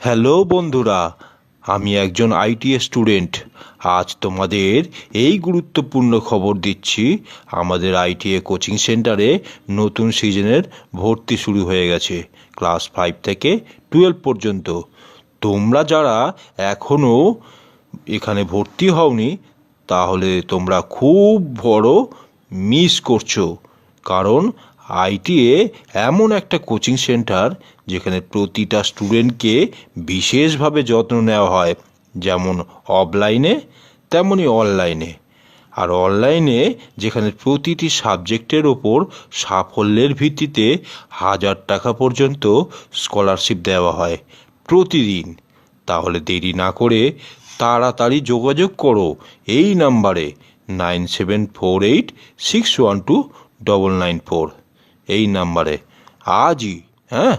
Hello বন্ধুরা, আমি একজন আইটি স্টুডেন্ট। আজ তোমাদের এই গুরুত্বপূর্ণ খবর দিচ্ছি, আমাদের আইটিএ কোচিং সেন্টারে নতুন সিজনের ভর্তি শুরু হয়ে গেছে। ক্লাস 5 থেকে 12 পর্যন্ত। তোমরা যারা এখনও এখানে ভর্তি হওনি, তাহলে তোমরা খুব বড় মিস করছো। কারণ আইটিএ এমন একটা কোচিং সেন্টার যেখানে প্রতিটা স্টুডেন্টকে বিশেষভাবে যত্ন নেওয়া হয়, যেমন অফলাইনে তেমনই অনলাইনে। আর অনলাইনে যেখানে প্রতিটি সাবজেক্টের ওপর সাফল্যের ভিত্তিতে 1000 টাকা পর্যন্ত স্কলারশিপ দেওয়া হয় প্রতিদিন। তাহলে দেরি না করে তাড়াতাড়ি যোগাযোগ করো এই নাম্বারে 9748612994, এই নাম্বারে আজই। হ্যাঁ।